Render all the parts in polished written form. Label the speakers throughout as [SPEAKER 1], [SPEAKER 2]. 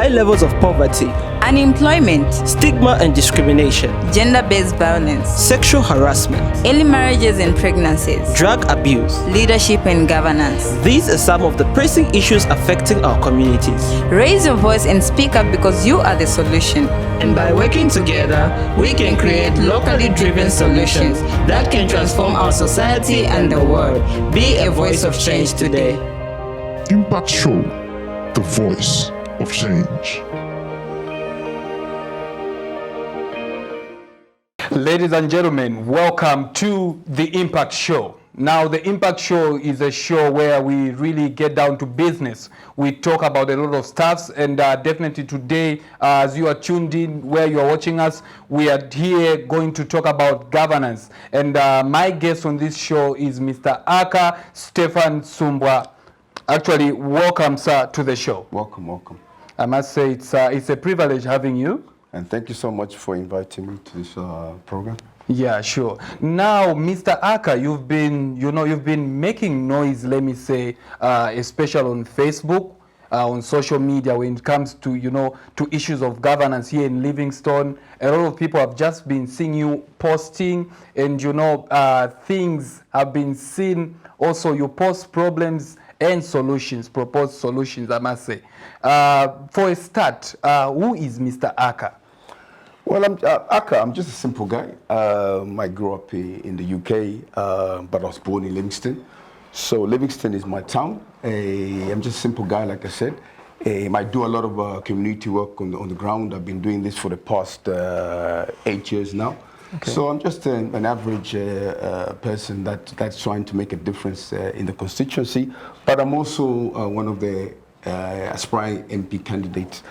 [SPEAKER 1] high levels of poverty,
[SPEAKER 2] unemployment,
[SPEAKER 1] stigma and discrimination,
[SPEAKER 2] gender-based violence,
[SPEAKER 1] sexual harassment,
[SPEAKER 2] early marriages and pregnancies,
[SPEAKER 1] drug abuse,
[SPEAKER 2] leadership and governance.
[SPEAKER 1] These are some of the pressing issues affecting our communities.
[SPEAKER 2] Raise your voice and speak up because you are the solution.
[SPEAKER 1] And by working together, we can create locally driven solutions that can transform our society and the world. Be a voice of change today.
[SPEAKER 3] Impact Show, the voice of change.
[SPEAKER 4] Ladies and gentlemen, welcome to the Impact Show. Now, the Impact Show is a show where we really get down to business. We talk about a lot of stuffs, and definitely today, as you are tuned in, where you are watching us, we are here going to talk about governance. And my guest on this show is Mr. Stefan Sumbwa. Actually, welcome, sir, to the show.
[SPEAKER 5] Welcome.
[SPEAKER 4] I must say it's a privilege having you. And
[SPEAKER 5] thank you so much for inviting me to this program.
[SPEAKER 4] Yeah, sure. Now, Mr. Aka, you've been making noise, let me say, especially on Facebook, on social media when it comes to, to issues of governance here in Livingstone. A lot of people have just been seeing you posting, and, things have been seen. Also, you post problems and solutions, proposed solutions, I must say. For a start, who is Mr. Aka?
[SPEAKER 5] Well, I'm just a simple guy. I grew up in the UK, but I was born in Livingstone. So Livingstone is my town. I'm just a simple guy, like I said. I do a lot of community work on the ground. I've been doing this for the past 8 years now. Okay. So I'm just an average person that's trying to make a difference in the constituency. But I'm also one of the aspiring MP candidates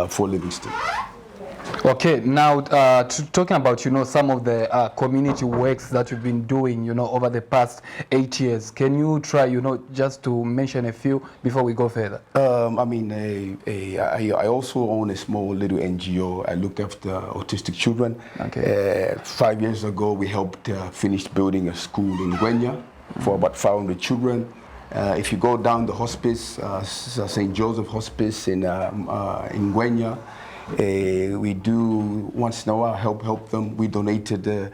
[SPEAKER 5] for Livingstone.
[SPEAKER 4] Okay, now talking about some of the community works that you've been doing over the past 8 years, can you try just to mention a few before we go further?
[SPEAKER 5] I also own a small little NGO. I look after autistic children.
[SPEAKER 4] Okay.
[SPEAKER 5] 5 years ago we helped finish building a school in Gwenya for about 500 children. If you go down the hospice, St. Joseph Hospice in Gwenya, we do once in a while help them. We donated a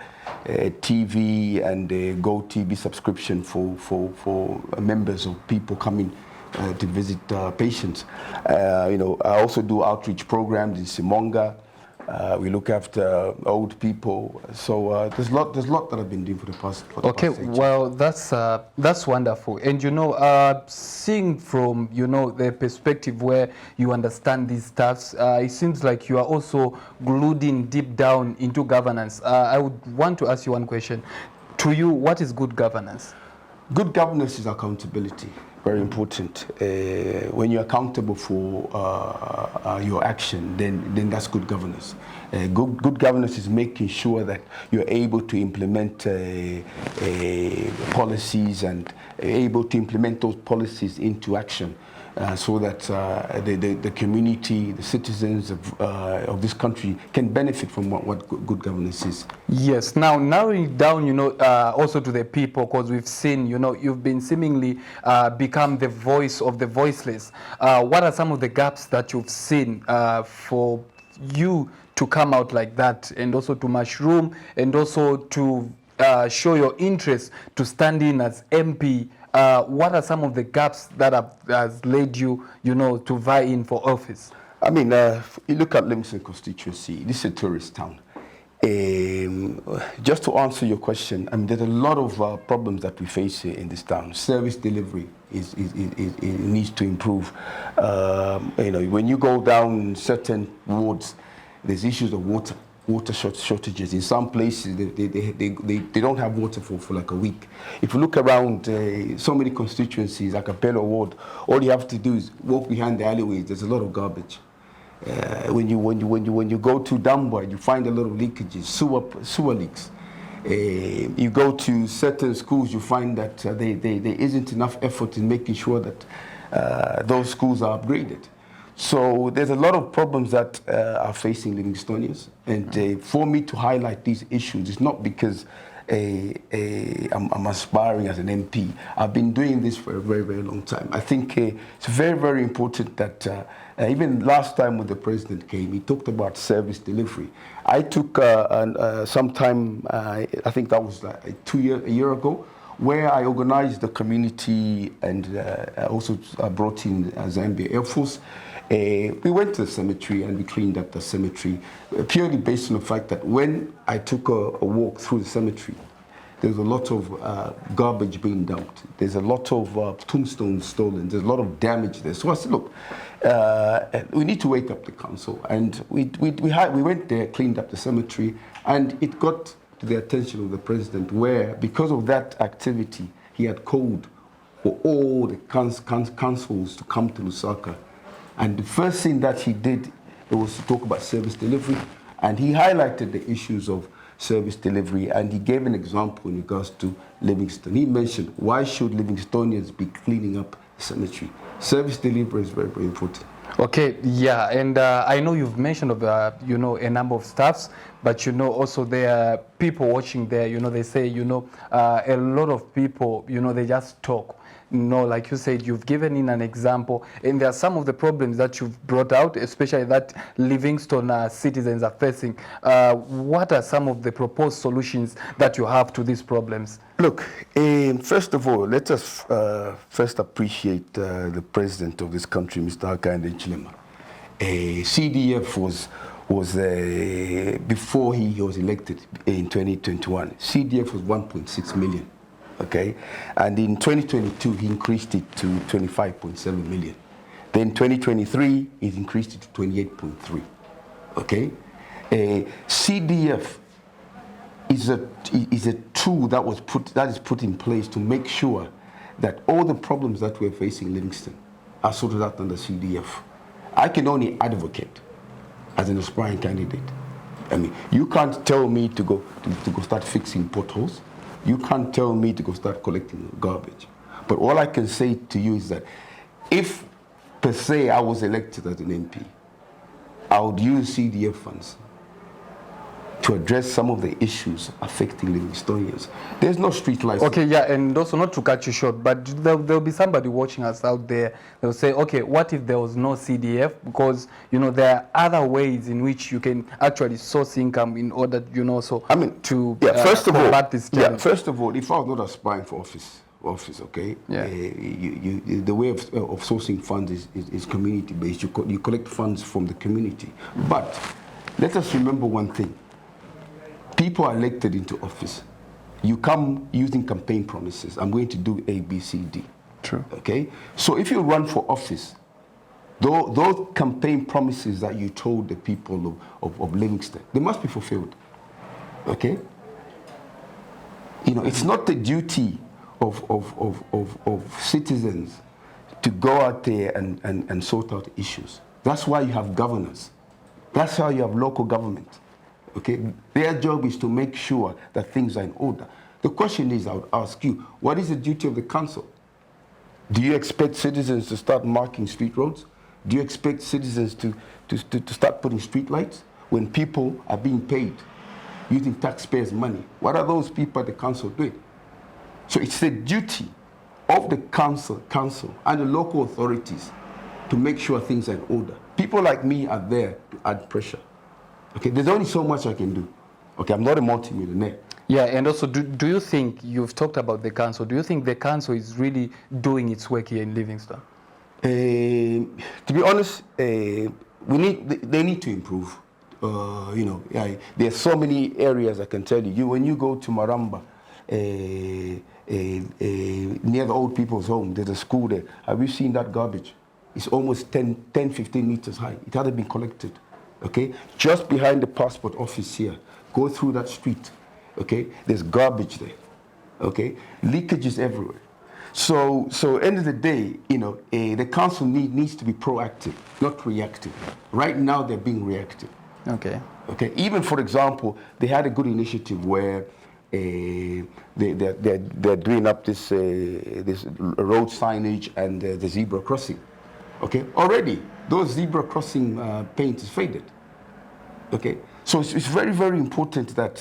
[SPEAKER 5] TV and a Go TV subscription for members of people coming to visit patients. I also do outreach programs in Simonga. We look after old people. So there's a lot that I've been doing for the past.
[SPEAKER 4] Well, that's wonderful. And seeing from the perspective where you understand these stuffs, it seems like you are also glued in deep down into governance. I would want to ask you one question. To you, what is good governance?
[SPEAKER 5] Good governance is accountability. Very important. When you're accountable for your action, then that's good governance. Good governance is making sure that you're able to implement policies and able to implement those policies into action. So that the community, the citizens of this country can benefit from what good governance is.
[SPEAKER 4] Yes. Now, narrowing it down, also to the people, because we've seen, you've been seemingly become the voice of the voiceless. What are some of the gaps that you've seen for you to come out like that, and also to mushroom, and also to show your interest to stand in as MP? What are some of the gaps that has led you, to vie in for office?
[SPEAKER 5] You look at Livingstone constituency. This is a tourist town. Just to answer your question, there's a lot of problems that we face here in this town. Service delivery needs to improve. When you go down certain wards, there's issues of water shortages. In some places, they don't have water for like a week. If you look around so many constituencies, like Akalemwa ward, all you have to do is walk behind the alleyways. There's a lot of garbage. When you go to Sumbwa, you find a lot of leakages, sewer leaks. You go to certain schools, you find that there isn't enough effort in making sure that those schools are upgraded. So there's a lot of problems that are facing Livingstonians, and for me to highlight these issues, it's not because I'm aspiring as an MP. I've been doing this for a very, very long time. I think it's very, very important that even last time when the president came, he talked about service delivery. I took some time, I think that was like a year ago, where I organized the community and also brought in Zambia Air Force. We went to the cemetery and we cleaned up the cemetery purely based on the fact that when I took a walk through the cemetery, there's a lot of garbage being dumped. There's a lot of tombstones stolen. There's a lot of damage there. So I said, look, we need to wake up the council. And we went there, cleaned up the cemetery, and it got to the attention of the president where, because of that activity, he had called for all the councils to come to Lusaka. And the first thing that he did was to talk about service delivery, and he highlighted the issues of service delivery, and he gave an example in regards to Livingstone. He mentioned, why should Livingstonians be cleaning up the cemetery? Service delivery is very, very important.
[SPEAKER 4] Okay, yeah, and I know you've mentioned of a number of staffs, but also there are people watching there. They say a lot of people they just talk. Like you said, you've given in an example, and there are some of the problems that you've brought out, especially that Livingstone citizens are facing. What are some of the proposed solutions that you have to these problems?
[SPEAKER 5] Look, first of all, let us first appreciate the president of this country, Mr. Akalemwa. CDF was before he was elected in 2021. CDF was 1.6 million. Okay, and in 2022 he increased it to 25.7 million. Then 2023 he increased it to 28.3. Okay, CDF is a tool that is put in place to make sure that all the problems that we're facing in Livingstone are sorted out under CDF. I can only advocate as an aspiring candidate. I mean, you can't tell me to go start fixing potholes. You can't tell me to go start collecting garbage. But all I can say to you is that if, per se, I was elected as an MP, I would use CDF funds to address some of the issues affecting Livingstonians. There's no street lights.
[SPEAKER 4] Okay, yeah, and also not to cut you short, but there'll be somebody watching us out there. They'll say, okay, what if there was no CDF? Because, there are other ways in which you can actually source income in order, to combat this challenge.
[SPEAKER 5] Yeah, first of all, if I was not aspiring for office, okay,
[SPEAKER 4] yeah.
[SPEAKER 5] The way of sourcing funds is community-based. You collect funds from the community. But let us remember one thing. People are elected into office. You come using campaign promises. I'm going to do A, B, C, D.
[SPEAKER 4] True.
[SPEAKER 5] Okay? So if you run for office, those campaign promises that you told the people of Livingstone, they must be fulfilled. Okay? It's not the duty of citizens to go out there and sort out issues. That's why you have governors. That's why you have local government. Okay, their job is to make sure that things are in order. The question is, I would ask you, what is the duty of the council? Do you expect citizens to start marking street roads? Do you expect citizens to start putting street lights when people are being paid using taxpayers' money? What are those people at the council doing? So it's the duty of the council and the local authorities to make sure things are in order. People like me are there to add pressure. Okay, there's only so much I can do. Okay, I'm not a multi-millionaire.
[SPEAKER 4] Yeah, and also, do you think, you've talked about the council, do you think the council is really doing its work here in Livingstone?
[SPEAKER 5] To be honest, they need to improve. There's so many areas I can tell you. When you go to Maramba, near the old people's home, there's a school there. Have you seen that garbage? It's almost 15 meters high. It hasn't been collected. Okay, just behind the passport office here, go through that street. Okay, there's garbage there. Okay, leakages everywhere. So end of the day, the council needs to be proactive, not reactive. Right now, they're being reactive.
[SPEAKER 4] Okay.
[SPEAKER 5] Okay. Even for example, they had a good initiative where they're doing up this road signage and the zebra crossing. Okay. Already, those zebra crossing paint is faded. Okay, so it's very, very important that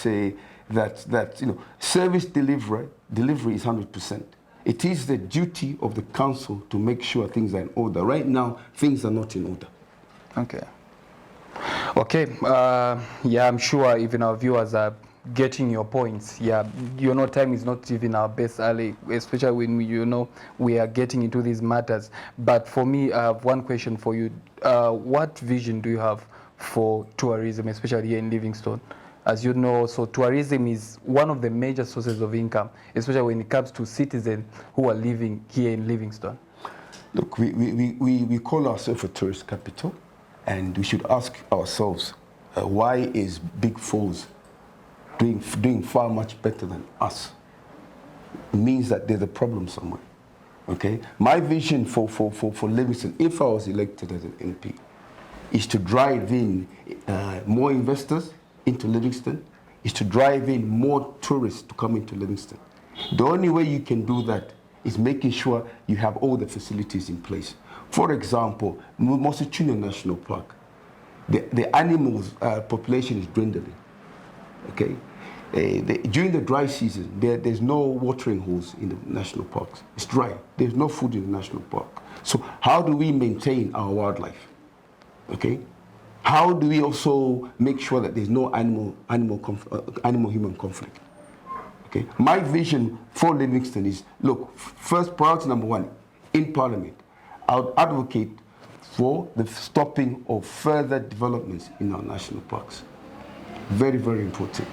[SPEAKER 5] service delivery is 100%. It is the duty of the council to make sure things are in order. Right now, things are not in order.
[SPEAKER 4] Okay. Okay. Yeah, I'm sure even our viewers are getting your points. Yeah, time is not even our best ally, especially when we are getting into these matters. But for me, I have one question for you. What vision do you have for tourism, especially here in Livingstone? As you know, so tourism is one of the major sources of income, especially when it comes to citizens who are living here in Livingstone.
[SPEAKER 5] Look, we call ourselves a tourist capital, and we should ask ourselves, why is Big Falls doing far much better than us? It means that there's a problem somewhere. Okay? My vision for Livingstone, if I was elected as an MP, is to drive in more investors into Livingstone, is to drive in more tourists to come into Livingstone. The only way you can do that is making sure you have all the facilities in place. For example, Mosechunyo National Park, the animals population is dwindling. Okay, during the dry season, there's no watering holes in the national parks. It's dry. There's no food in the national park. So how do we maintain our wildlife? Okay, how do we also make sure that there's no animal-human conflict? Okay, my vision for Livingstone is, look, first priority number one, in Parliament, I would advocate for the stopping of further developments in our national parks. Very, very important.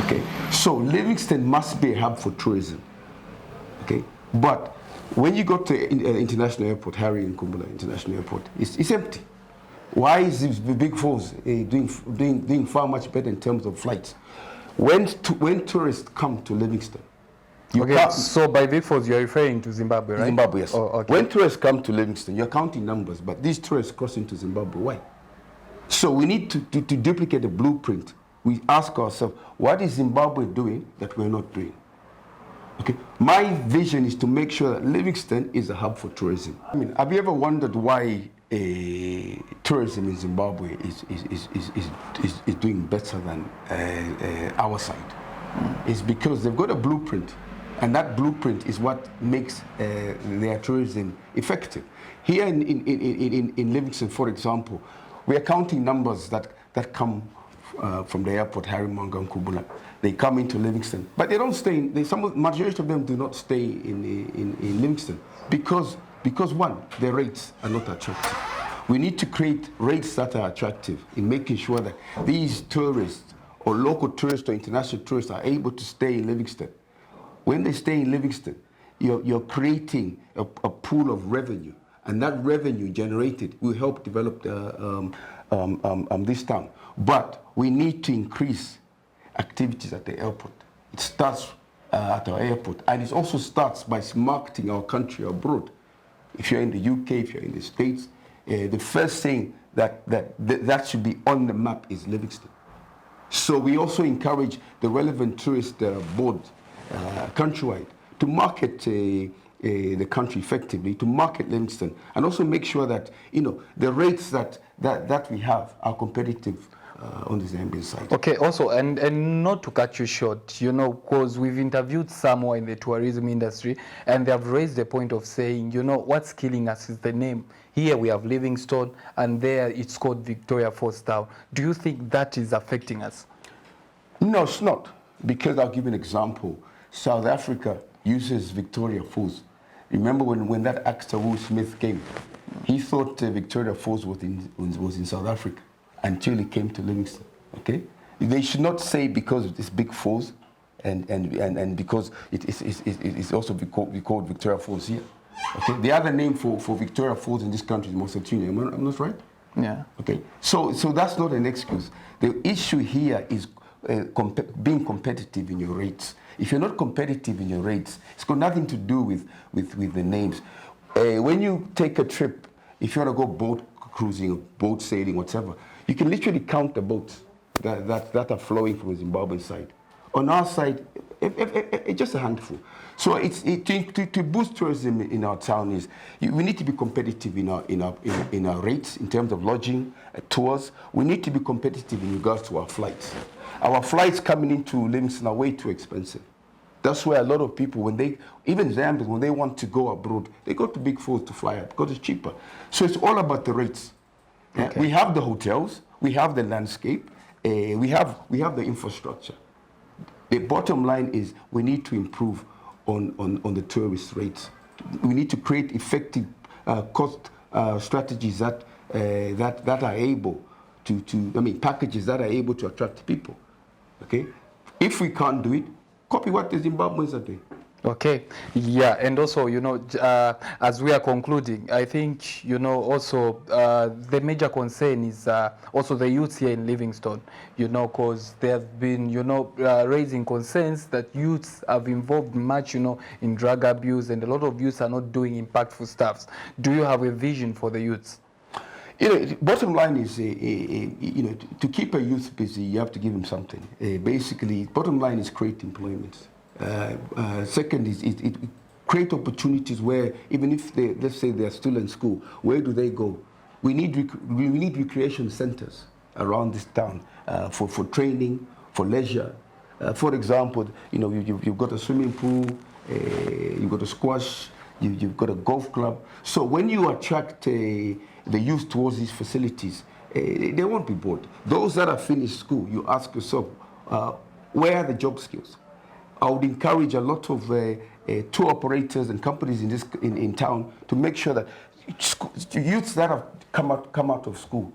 [SPEAKER 5] Okay, so Livingstone must be a hub for tourism. Okay, but when you go to international airport, Harry Nkumbula International Airport, it's empty. Why is this Big Falls doing far much better in terms of flights? When tourists come to Livingstone,
[SPEAKER 4] so by Big Falls you're referring to Zimbabwe, right?
[SPEAKER 5] Zimbabwe, yes.
[SPEAKER 4] Oh, okay.
[SPEAKER 5] When tourists come to Livingstone, you're counting numbers, but these tourists cross into Zimbabwe. Why? So we need to duplicate the blueprint. We ask ourselves, what is Zimbabwe doing that we're not doing? Okay. My vision is to make sure that Livingstone is a hub for tourism. I mean, have you ever wondered why tourism in Zimbabwe is doing better than our side? It's because they've got a blueprint, and that blueprint is what makes their tourism effective. Here in Livingstone, for example, we are counting numbers that come from the airport, Harry Manga and Kubula. They come into Livingstone, but they don't stay. Majority of them do not stay in Livingstone because one, the rates are not attractive. We need to create rates that are attractive in making sure that these tourists or local tourists or international tourists are able to stay in Livingstone. When they stay in Livingstone, you're creating a pool of revenue, and that revenue generated will help develop this town. But we need to increase activities at the airport. It starts at our airport, and it also starts by marketing our country abroad. If you're in the UK, if you're in the States, the first thing that should be on the map is Livingstone. So we also encourage the relevant tourist board countrywide to market the country effectively, to market Livingstone, and also make sure that the rates that we have are competitive on the Zambian side.
[SPEAKER 4] Okay, also, and not to cut you short, because we've interviewed someone in the tourism industry, and they have raised the point of saying, what's killing us is the name. Here we have Livingstone, and there it's called Victoria Falls Town. Do you think that is affecting us?
[SPEAKER 5] No, it's not, because I'll give you an example. South Africa uses Victoria Falls. Remember when that actor Will Smith came, he thought Victoria Falls was in South Africa until he came to Livingstone. Okay, they should not say because it's Big Falls, and because it's also called Victoria Falls here. Okay, the other name for Victoria Falls in this country is Mosechunyo. Am I not right?
[SPEAKER 4] Yeah.
[SPEAKER 5] Okay, so that's not an excuse. The issue here is being competitive in your rates. If you're not competitive in your rates, it's got nothing to do with the names. When you take a trip, if you want to go boat cruising, or boat sailing, whatever, you can literally count the boats that are flowing from the Zimbabwean side. On our side, it's just a handful. So to boost tourism in our town is we need to be competitive in our rates in terms of lodging, tours. We need to be competitive in regards to our flights. Our flights coming into Livingstone are way too expensive. That's where a lot of people, even Zambians, when they want to go abroad, they go to big falls to fly out because it's cheaper. So it's all about the rates.
[SPEAKER 4] Okay.
[SPEAKER 5] We have the hotels, we have the landscape, we have the infrastructure. The bottom line is we need to improve on the tourist rates. We need to create effective cost strategies that are able packages that are able to attract people. Okay, if we can't do it, copy what the Zimbabweans are doing.
[SPEAKER 4] Okay, yeah, and also, as we are concluding, I think, also the major concern is also the youths here in Livingstone, because they have been, raising concerns that youths have involved much, in drug abuse, and a lot of youths are not doing impactful stuff. Do you have a vision for the youths?
[SPEAKER 5] Bottom line is, to keep a youth busy, you have to give him something. Basically, bottom line is create employment. Second is it create opportunities where even if let's say they're still in school, where do they go? We need recreation centers around this town for training, for leisure. For example, you've got a swimming pool, you've got a squash, you've got a golf club. So when you attract the youth towards these facilities, they won't be bored. Those that have finished school, you ask yourself, where are the job skills? I would encourage a lot of tour operators and companies in town to make sure that youths that have come out of school,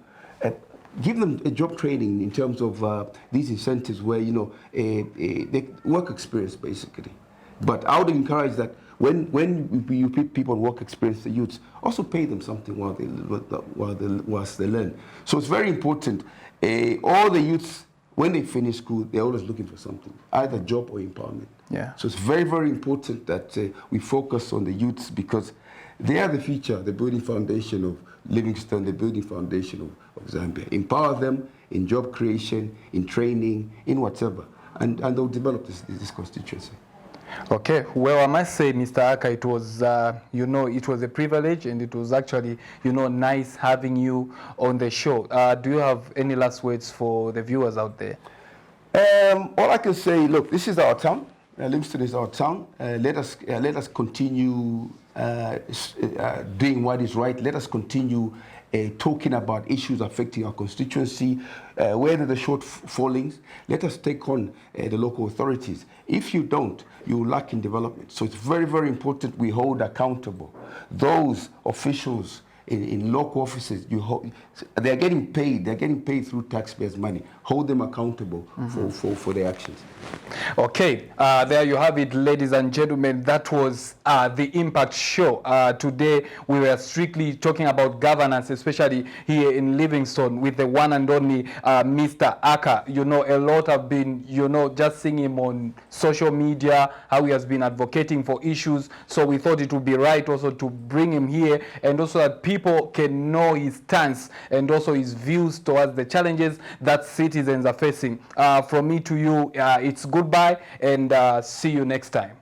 [SPEAKER 5] give them a job training in terms of these incentives where they work experience basically. But I would encourage that when you put people on work experience, the youths, also pay them something whilst they learn. So it's very important. All the youths, when they finish school, they're always looking for something, either job or empowerment.
[SPEAKER 4] Yeah.
[SPEAKER 5] So it's very, very important that we focus on the youths because they are the future, the building foundation of Livingstone, the building foundation of Zambia. Empower them in job creation, in training, in whatever, and they'll develop this constituency.
[SPEAKER 4] Okay, well, I must say, Mr. Aka, it was, it was a privilege, and it was actually, nice having you on the show. Do you have any last words for the viewers out there?
[SPEAKER 5] All I can say, look, this is our town. Livingstone is our town. Let us continue doing what is right. Let us continue talking about issues affecting our constituency. Where are the shortfallings? Let us take on the local authorities. If you don't, you lack in development. So it's very, very important we hold accountable those officials in local offices. They're getting paid. They're getting paid through taxpayers' money. Hold them accountable for their actions.
[SPEAKER 4] Okay, there you have it, ladies and gentlemen. That was the Impact Show. Today we were strictly talking about governance, especially here in Livingstone, with the one and only Mr. Aka. A lot have been, just seeing him on social media, how he has been advocating for issues. So we thought it would be right also to bring him here, and also that people can know his stance and also his views towards the challenges that citizens are facing. From me to you, it's goodbye, and see you next time.